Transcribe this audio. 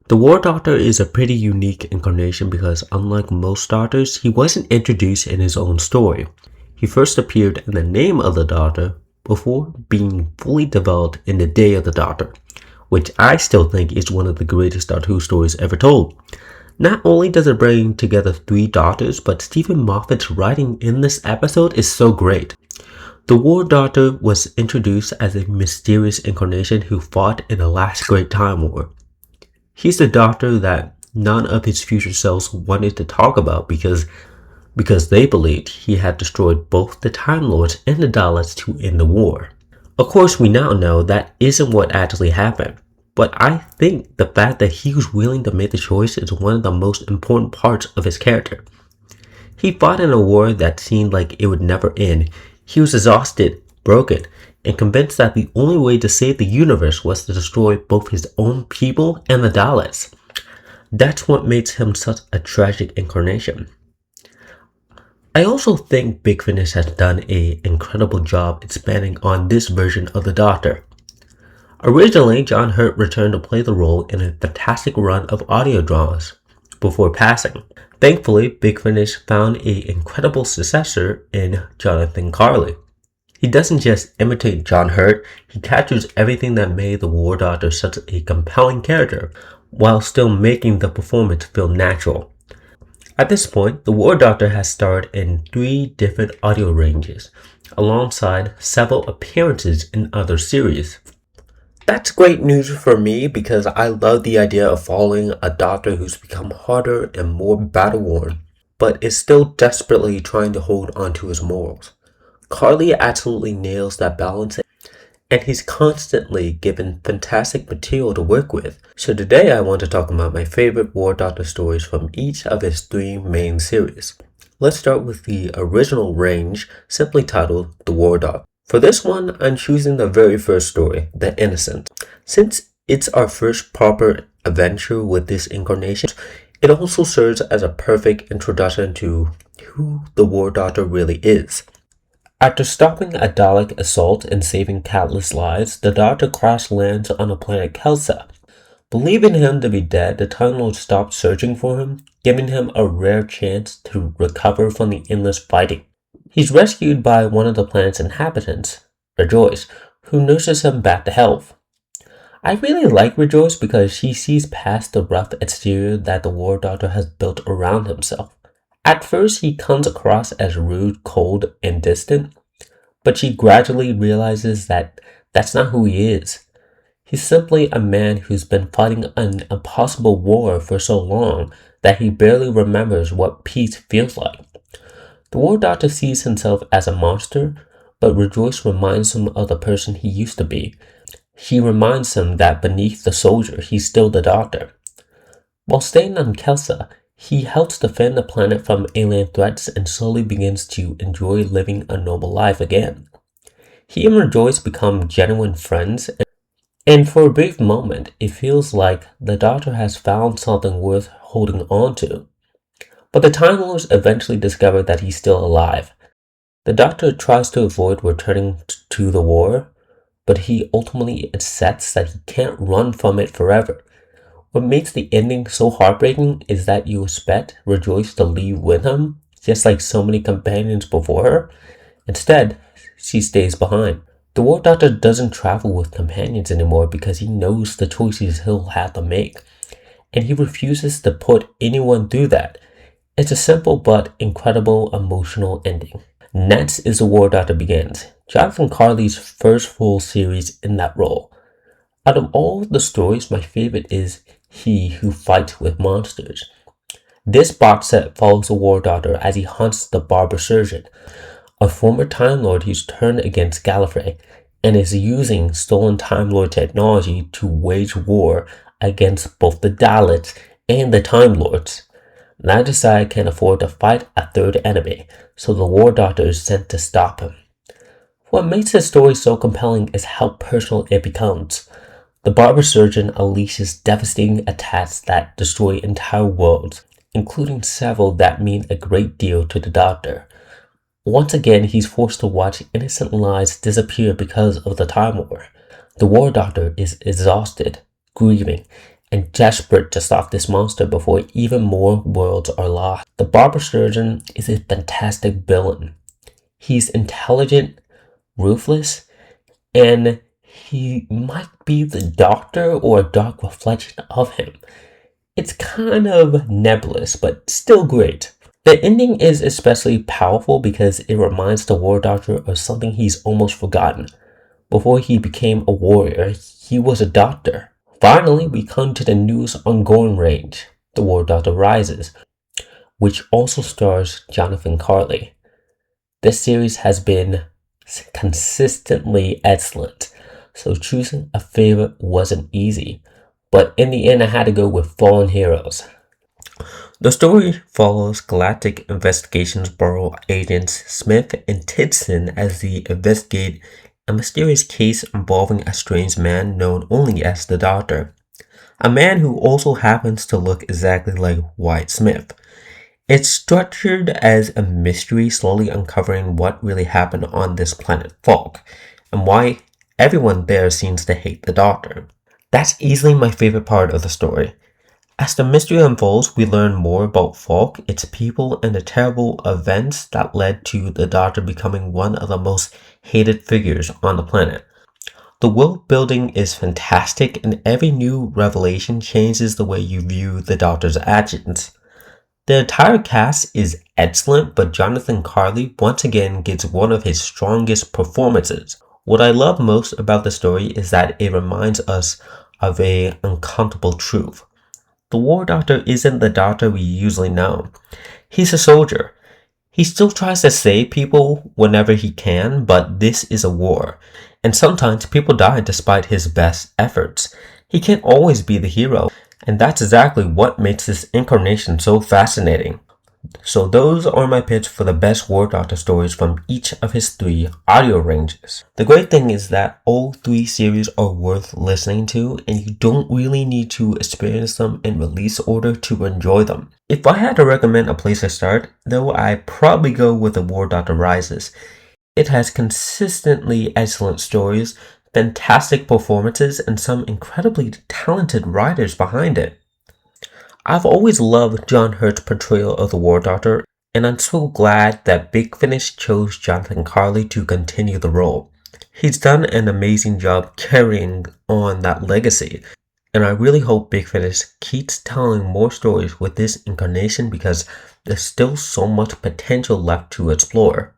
The War Doctor is a pretty unique incarnation because unlike most Doctors, he wasn't introduced in his own story. He first appeared in the name of the Doctor before being fully developed in the Day of the Doctor, which I still think is one of the greatest Doctor Who stories ever told. Not only does it bring together three Doctors, but Stephen Moffat's writing in this episode is so great. The War Doctor was introduced as a mysterious incarnation who fought in the last Great Time War. He's the Doctor that none of his future selves wanted to talk about because they believed he had destroyed both the Time Lords and the Daleks to end the war. Of course, we now know that isn't what actually happened, but I think the fact that he was willing to make the choice is one of the most important parts of his character. He fought in a war that seemed like it would never end. He was exhausted, broken, and convinced that the only way to save the universe was to destroy both his own people and the Daleks. That's what makes him such a tragic incarnation. I also think Big Finish has done an incredible job expanding on this version of the Doctor. Originally, John Hurt returned to play the role in a fantastic run of audio dramas before passing. Thankfully, Big Finish found an incredible successor in Jonathan Carley. He doesn't just imitate John Hurt, he captures everything that made the War Doctor such a compelling character, while still making the performance feel natural. At this point, the War Doctor has starred in 3 different audio ranges, alongside several appearances in other series. That's great news for me because I love the idea of following a Doctor who's become harder and more battle-worn, but is still desperately trying to hold onto his morals. Carly absolutely nails that balance, and he's constantly given fantastic material to work with. So today I want to talk about my favorite War Doctor stories from each of his 3 main series. Let's start with the original range, simply titled The War Doctor. For this one, I'm choosing the very first story, The Innocent. Since it's our first proper adventure with this incarnation, it also serves as a perfect introduction to who the War Doctor really is. After stopping a Dalek assault and saving countless lives, the Doctor crash lands on the planet Kelsa. Believing him to be dead, the Time Lord stopped searching for him, giving him a rare chance to recover from the endless fighting. He's rescued by one of the planet's inhabitants, Rejoice, who nurses him back to health. I really like Rejoice because she sees past the rough exterior that the War Doctor has built around himself. At first, he comes across as rude, cold, and distant, but she gradually realizes that that's not who he is. He's simply a man who's been fighting an impossible war for so long that he barely remembers what peace feels like. The War Doctor sees himself as a monster, but Rejoice reminds him of the person he used to be. She reminds him that beneath the soldier, he's still the Doctor. While staying on Kelsa, he helps defend the planet from alien threats and slowly begins to enjoy living a normal life again. He and Rejoice become genuine friends, and for a brief moment, it feels like the Doctor has found something worth holding on to. But the Time Lords eventually discover that he's still alive. The Doctor tries to avoid returning to the war, but he ultimately accepts that he can't run from it forever. What makes the ending so heartbreaking is that you expect Rejoice to leave with him, just like so many companions before her. Instead, she stays behind. The War Doctor doesn't travel with companions anymore because he knows the choices he'll have to make, and he refuses to put anyone through that. It's a simple but incredible emotional ending. Next is The War Doctor Begins, Jonathan Carley's first full series in that role. Out of all the stories, my favorite is He Who Fights with Monsters. This box set follows the War Doctor as he hunts the Barber Surgeon, a former Time Lord who's turned against Gallifrey and is using stolen Time Lord technology to wage war against both the Daleks and the Time Lords. Neither side can afford to fight a third enemy, so the War Doctor is sent to stop him. What makes this story so compelling is how personal it becomes. The Barber Surgeon unleashes devastating attacks that destroy entire worlds, including several that mean a great deal to the Doctor. Once again, he's forced to watch innocent lives disappear because of the Time War. The War Doctor is exhausted, grieving, and desperate to stop this monster before even more worlds are lost. The barber surgeon is a fantastic villain. He's intelligent, ruthless, and he might be the doctor or a dark reflection of him. It's kind of nebulous, but still great. The ending is especially powerful because it reminds the War Doctor of something he's almost forgotten. Before he became a warrior, he was a doctor. Finally, we come to the newest ongoing range, The War Doctor Rises, which also stars Jonathan Carley. This series has been consistently excellent, so choosing a favorite wasn't easy. But in the end, I had to go with Fallen Heroes. The story follows Galactic Investigations Bureau agents Smith and Tidson as they investigate a mysterious case involving a strange man known only as the Doctor, a man who also happens to look exactly like Wyatt Smith. It's structured as a mystery slowly uncovering what really happened on this planet Falk, and why everyone there seems to hate the Doctor. That's easily my favorite part of the story. As the mystery unfolds, we learn more about Falk, its people, and the terrible events that led to the Doctor becoming one of the most hated figures on the planet. The world building is fantastic, and every new revelation changes the way you view the Doctor's actions. The entire cast is excellent, but Jonathan Carley once again gets one of his strongest performances. What I love most about the story is that it reminds us of an uncomfortable truth. The War Doctor isn't the Doctor we usually know. He's a soldier. He still tries to save people whenever he can, but this is a war, and sometimes people die despite his best efforts. He can't always be the hero, and that's exactly what makes this incarnation so fascinating. So those are my picks for the best War Doctor stories from each of his 3 audio ranges. The great thing is that all 3 series are worth listening to, and you don't really need to experience them in release order to enjoy them. If I had to recommend a place to start, though, I'd probably go with The War Doctor Rises. It has consistently excellent stories, fantastic performances, and some incredibly talented writers behind it. I've always loved John Hurt's portrayal of the War Doctor, and I'm so glad that Big Finish chose Jonathan Carley to continue the role. He's done an amazing job carrying on that legacy, and I really hope Big Finish keeps telling more stories with this incarnation because there's still so much potential left to explore.